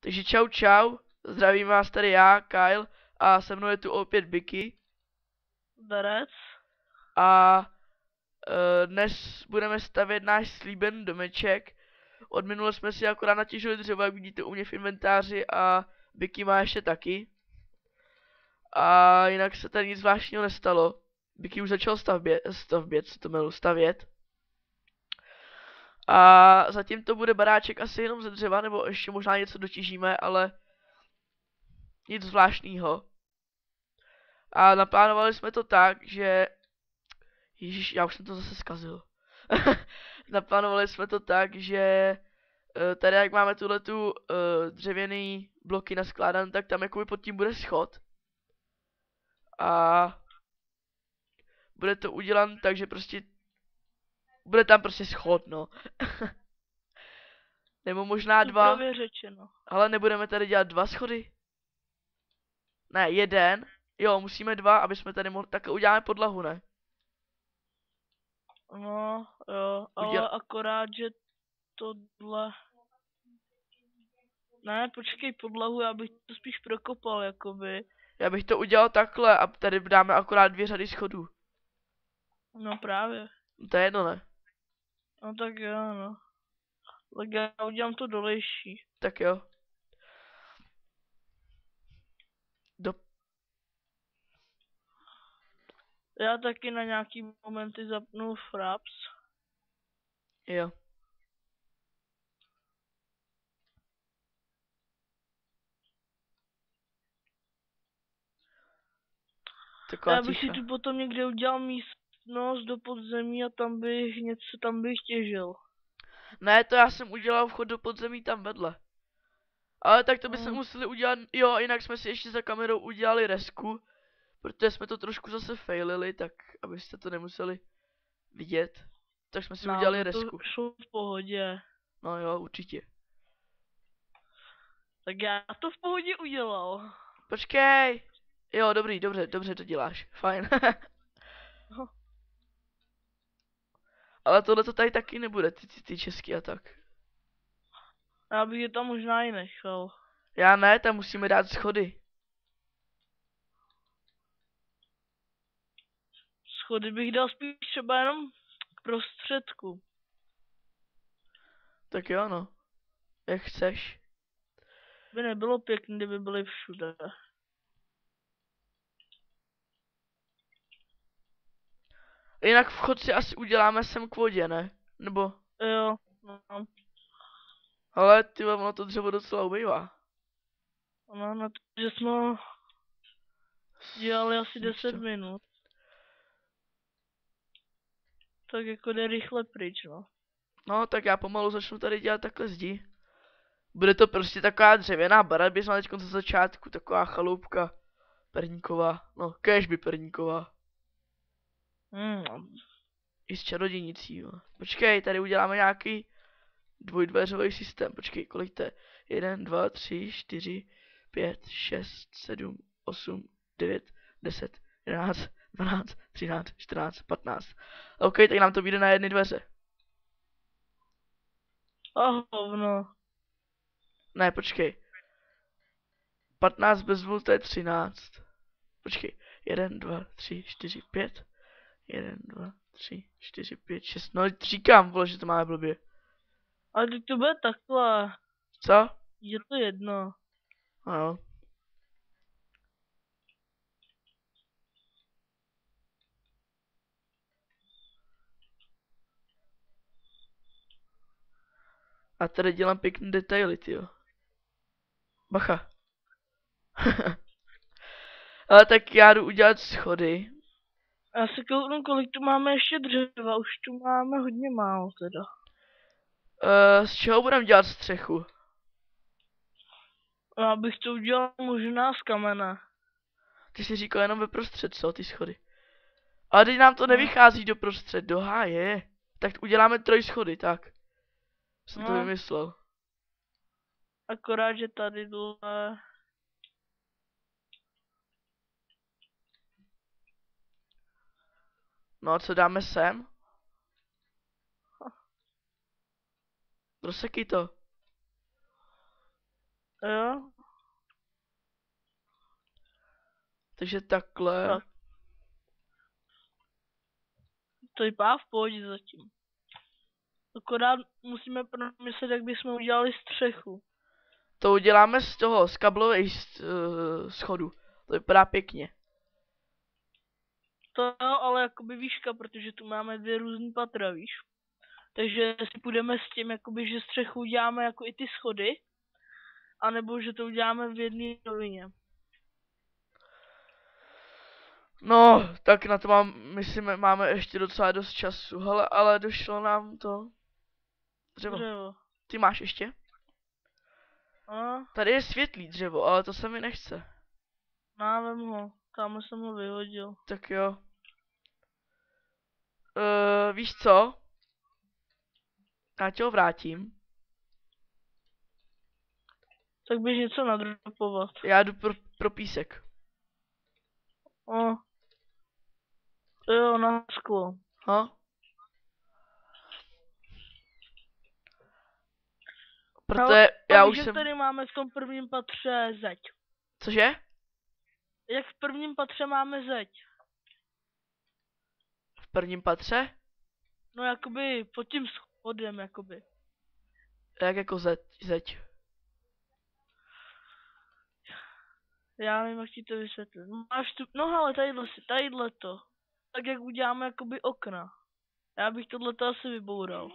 Takže čau čau, zdravím vás tady já, Kyle, a se mnou je tu opět Biky. Berec. A dnes budeme stavět náš slíbený domeček. Od minule jsme si akorát natěžili dřevo, jak vidíte u mě v inventáři, a Biky má ještě taky. A jinak se tady nic zvláštního nestalo. Biky už začal stavět. A zatím to bude baráček asi jenom ze dřeva, nebo ještě možná něco dotěžíme, ale nic zvláštního. A naplánovali jsme to tak, že... Ježíš, já už jsem to zase zkazil. Naplánovali jsme to tak, že tady jak máme tuhletu dřevěný bloky naskládané, tak tam jakoby pod tím bude schod. A bude to udělan tak, že prostě bude tam prostě schod, no. Nebo možná dva. Řečeno. Ale nebudeme tady dělat dva schody. Ne, jeden. Jo, musíme dva, aby jsme tady mohli, tak uděláme podlahu, ne? No, jo, ale akorát, že tohle... Ne, počkej, podlahu, já bych to spíš prokopal, jakoby. Já bych to udělal takhle a tady dáme akorát 2 řady schodů. No právě. To je jedno, ne? No tak jo, no. Tak já udělám to dolejší. Tak jo. Já taky na nějaký momenty zapnu fraps. Jo. Taková Já bych ticha. si tu potom někde udělal místnost do podzemí a tam bych těžil. Ne, to já jsem udělal vchod do podzemí tam vedle. Ale tak to bychom museli udělat, jo, jinak jsme si ještě za kamerou udělali resku. Protože jsme to trošku zase failili, tak abyste to nemuseli vidět. Tak jsme si udělali resku. To šlo v pohodě. No jo, určitě. Tak já to v pohodě udělal. Počkej. Jo, dobrý, dobře to děláš. Fajn. Ale tohle to tady taky nebude, ty česky a tak. Já bych je tam možná i nechal. Já ne, tam musíme dát schody. Schody bych dal spíš třeba jenom k prostředku. Tak jo, no. Jak chceš. By nebylo pěkné, kdyby byly všude. Jinak vchod si asi uděláme sem k vodě, ne? Nebo? Jo, no. Ale ty ono to dřevo docela ubývá. No, na to, že jsme dělali asi 10 minut. Tak jako jde rychle pryč, no. No, tak já pomalu začnu tady dělat takhle zdi. Bude to prostě taková dřevěná barabizna teďko ze začátku, taková chaloupka perníková, no, kéžby perníková. I s čarodějnicí, jo. Počkej, tady uděláme nějaký dvojdveřový systém, počkej, kolik to je? 1, 2, 3, 4, 5, 6, 7, 8, 9, 10, 11, 12, 13, 14, 15. OK, tak nám to vyjde na jedny dveře. Hovno. Ne, počkej. 15 bez dvou, to je 13. Počkej, 1, 2, 3, 4, 5. 1, 2, 3, 4, 5, 6. No říkám, vole, že to máme blbě. Ale teď to bude takhle. Co? Je to jedno. Ano. A tady dělám pěkný detaily, tyjo. Bacha. Ale tak já jdu udělat schody. Já si kouknu, kolik tu máme ještě dřeva. Už tu máme hodně málo teda. Z čeho budeme dělat střechu? Já bych to udělal možná z kamene. Ty jsi říkal jenom ve prostřed, co, ty schody. Ale teď nám to nevychází do prostřed, do háje. Tak uděláme trojschody, tak. Jsem to vymyslel. Akorát, že tady dole... No a co dáme sem? Rozsekej to. Jo, Takže takhle. tak. To vypadá v pohodě zatím. Akorát musíme promyslet, jak bychom udělali střechu. To uděláme z toho, z kablových schodů. To vypadá pěkně. To jo, ale jakoby výška, protože tu máme 2 různý patra, víš. Takže si půjdeme s tím, jakoby, že střechu uděláme jako i ty schody, anebo že to uděláme v jedné rovině. No, tak na to myslím, máme ještě docela dost času. Hele, ale došlo nám to. Dřevo. Dřevo. Ty máš ještě? A, Tady je světlý dřevo, ale to se mi nechce. návem ho. Tamhle jsem ho vyhodil. Tak jo. Víš co? Já tě ho vrátím. Tak běž něco nadropovat. Já jdu pro písek. O. Jo, na sklo. Ha? Protože já už že jsem... tady máme v tom prvním patře zeď. Cože? Jak v prvním patře máme zeď? V prvním patře? No jakoby pod tím schodem, jakoby. Jak jako zeď. Já nevím, jak ti to vysvětlit. Máš tu, no ale tadyhle to. Tak jak uděláme jakoby okna. Já bych tohleto asi vyboural.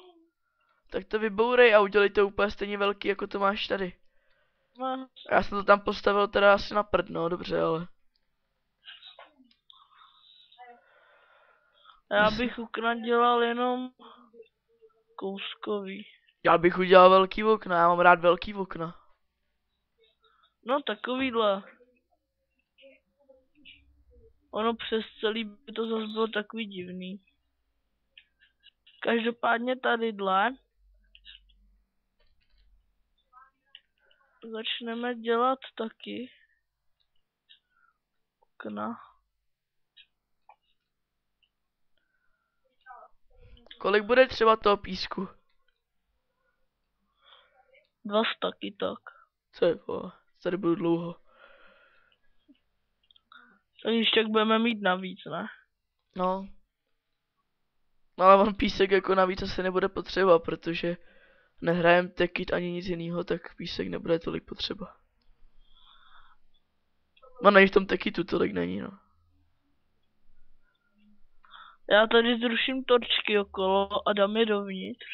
Tak to vybourej a udělej to úplně stejně velký, jako to máš tady. No, Já jsem to tam postavil teda asi na prd, no dobře, ale... já bych okna dělal jenom kouskový. Já bych udělal velký okna, já mám rád velký okna. No takovýhle. Ono přes celý by to zase bylo takový divný. Každopádně tadyhle začneme dělat taky okna. Kolik bude třeba toho písku? 2 staky tak. Co je to? Tady budu dlouho. Takže tak budeme mít navíc, ne? No. No ale on písek jako navíc asi nebude potřeba, protože nehrajem tekit ani nic jiného, tak písek nebude tolik potřeba. No nej v tom tekitu tolik není, no. Já tady zruším torčky okolo a dám je dovnitř.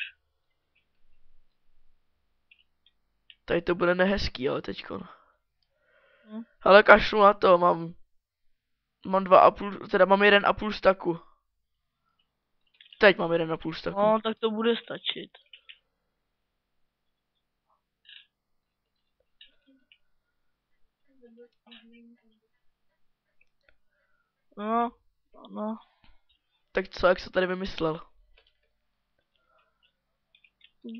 Tady to bude nehezký, ale teďko. Hm. Ale kašlu na to, mám 2,5, teda mám 1,5 staku. Teď mám 1,5 staku. No, tak to bude stačit. No, no. Tak co, jak se tady vymyslel?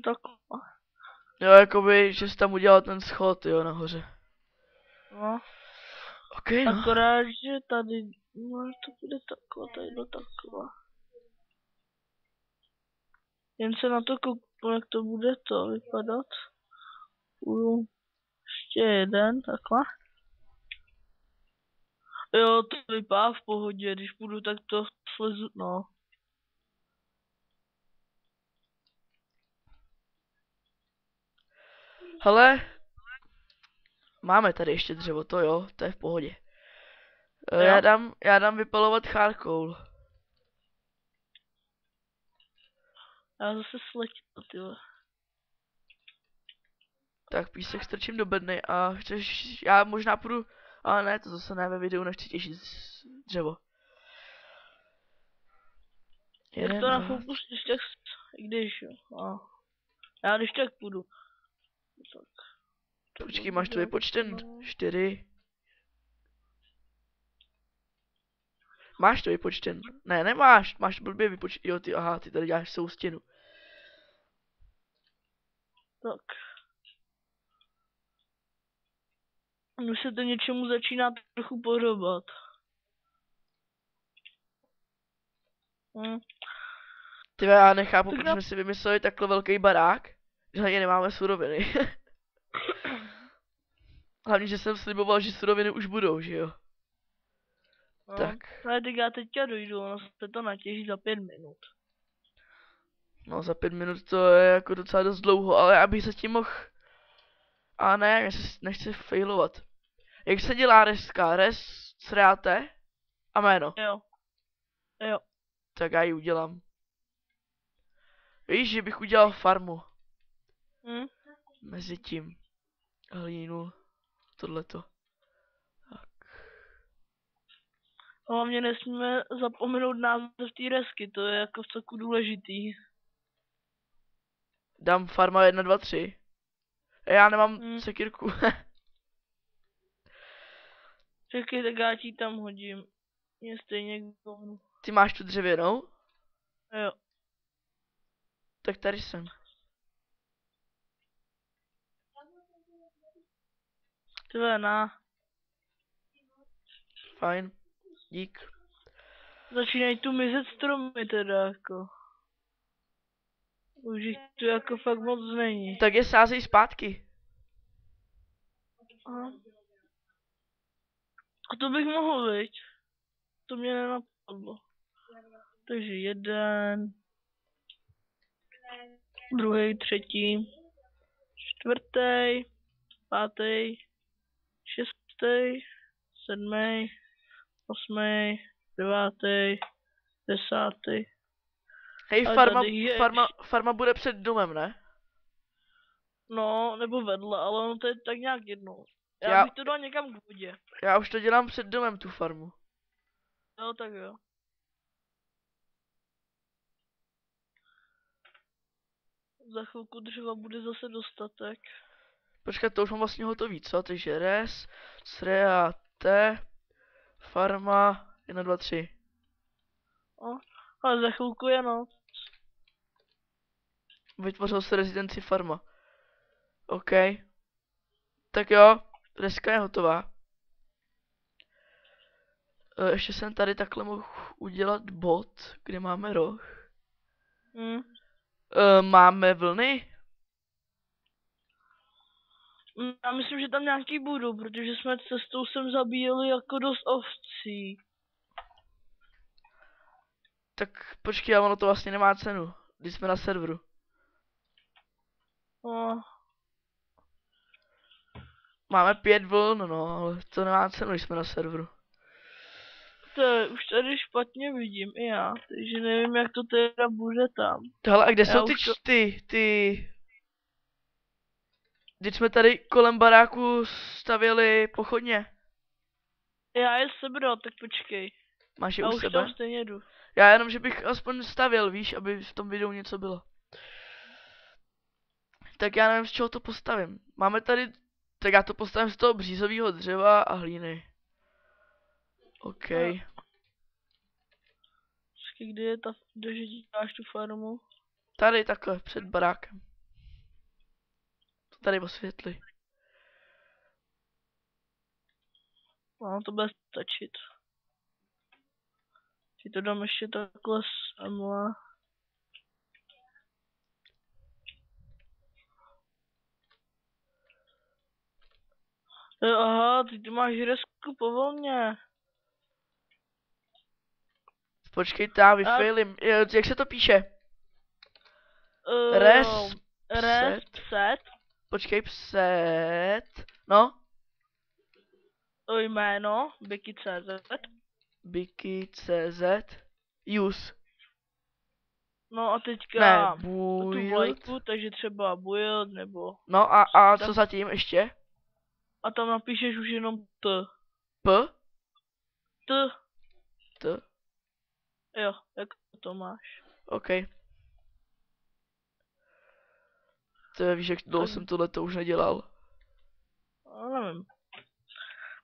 Tak, Jo, jakoby, že jsi tam udělal ten schod, jo, nahoře. no. OK, no. Akorát, že tady, no to bude takhle, tadyhle takhle. Jen se na to kouknu, jak to bude to vypadat. Půjdu ještě jeden, takhle. Jo, to vypadá v pohodě, když půjdu, tak to slezu, no. Hele, máme tady ještě dřevo, to jo, to je v pohodě. Jo. Já dám vypalovat charcoal. Já zase sletěl, tyhle. Tak písek strčím do bedny a chceš, já možná půjdu, ale ne, to zase ne ve videu, nechci těžit dřevo. Jak to na chvilku když tak, i když jo. A já když tak půjdu. Tak. Počkej, máš to vypočten? 4. Máš to vypočten? Ne, nemáš, máš blbě vypočten, jo ty, aha, ty tady děláš soustěnu. Tak. Už se to něčemu začíná trochu podobat. Ty já nechápu, Tak proč jsme si vymysleli takhle velký barák, že ani nemáme suroviny. Hlavně, že jsem sliboval, že suroviny už budou, že jo? No. Tak. Ale tak já teďka dojdu, ono se to natěží za 5 minut. No za 5 minut to je jako docela dost dlouho, ale abych se tím mohl... A ne, nechci failovat. Jak se dělá reska? Res, sráte a jméno. Jo. Jo. Tak já ji udělám. Víš, že bych udělal farmu. Hm? Mezi tím. Hlínu. Tohleto. Tak. Hlavně nesmíme zapomenout název té resky, to je jako v celku důležitý. Dám farma 1, 2, 3. Já nemám sekírku. Čekej, tak já ti tam hodím. Mě stejně k hovnu. Ty máš tu dřevěnou? Jo. Tak tady jsem. Tvé na. Fajn. Dík. Začínají tu mizet stromy teda jako. Už jich tu jako fakt moc není. Tak je sázej zpátky. Aha. A to bych mohl, viď? To mě nenapadlo. Takže 1, 2, 3, 4, 5, 6, 7, 8, 9, 10. Hej, Ale farma, tady je farma bude před domem, ne? No, nebo vedle, ale ono to je tak nějak jedno. Já Já- bych to dal někam k vodě. Já už to dělám před domem, tu farmu. Jo, tak jo. Za chvilku dřeva bude zase dostatek. Počkat, to už mám vlastně hotový, co? Takže res, sreate, farma, 1, 2, 3. No, ale za chvilku je noc. Vytvořil se rezidenci farma. OK. Tak jo, reska je hotová. Ještě jsem tady takhle mohl udělat bod, kde máme roh. Máme vlny? Já myslím, že tam nějaký budou, protože jsme cestou sem zabíjeli jako dost ovcí. Tak počkej, ale ono to vlastně nemá cenu, když jsme na serveru. No, Máme 5 vln, no, ale to nemá cenu, když jsme na serveru. to je, už tady špatně vidím i já, takže nevím, jak to teda bude tam. Hele, a kde Já jsou už to- ty... Když jsme tady kolem baráku stavěli pochodně. Já je sebral, tak počkej. Máš je Já u už sebe? tam stejně jdu. Já jenom, že bych aspoň stavěl, víš, aby v tom videu něco bylo. Tak já nevím, z čeho to postavím. Máme tady... Tak já to postavím z toho břízového dřeva a hlíny. OK. Počkej, kde je ta, kde děláš tu farmu? Tady takhle, před barákem. To tady osvětli. No, to bude stačit. Ti to dám ještě takhle semhle. Jo, aha, ty máš resku po volně. Počkejte, já vyfailím. Jak se to píše? Res, Set. Počkej, pset. No? Jméno, Biky.cz. Biky.cz. Use. No a teďka Ne, tu build. vlajku, takže třeba build nebo... No a co zatím ještě? A tam napíšeš už jenom T. P? T. T? Jo, jak to máš. OK. To víš, jak dlouho jsem tohleto už nedělal. No, nevím.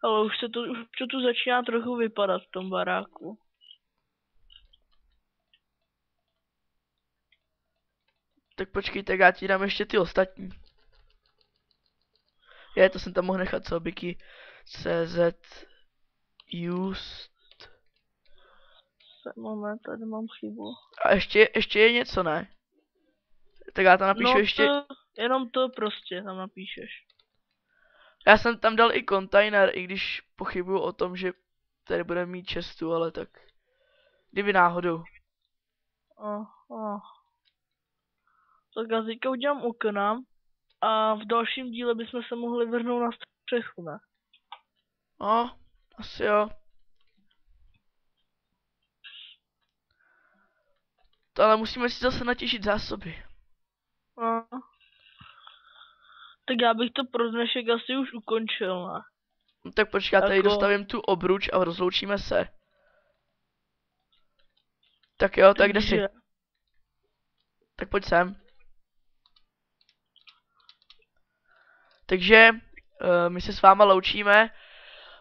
Ale už to tu začíná trochu vypadat v tom baráku. Tak počkej, tak já ti dám ještě ty ostatní. To jsem tam mohl nechat, co? Biky.cz used. Moment, tady mám chybu. A ještě je něco, ne? Tak já tam napíšu no ještě... jenom to prostě tam napíšeš. Já jsem tam dal i kontejner, i když pochybuju o tom, že tady budeme mít čestu, ale tak kdyby náhodou. Oh. Tak já teďka udělám okna a v dalším díle bychom se mohli vrhnout na střechu, ne? No, asi jo. To ale musíme si zase natěžit zásoby. No. Tak já bych to pro dnešek asi už ukončil, ne? No tak počkej, já tady Jako- dostavím tu obruč a rozloučíme se. Tak jo, tak kde jsi? Takže- Tak pojď sem. Takže my se s váma loučíme.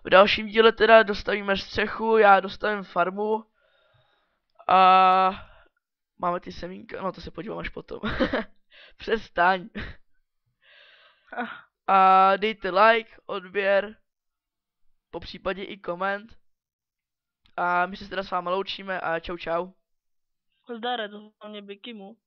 V dalším díle teda dostavíme střechu, já dostavím farmu. A máme ty semínka, no to se podívám až potom. Přestaň. A dejte like, odběr, po případě i koment. A my se teda s váma loučíme a čau čau. Zdare, to mě Bikimu.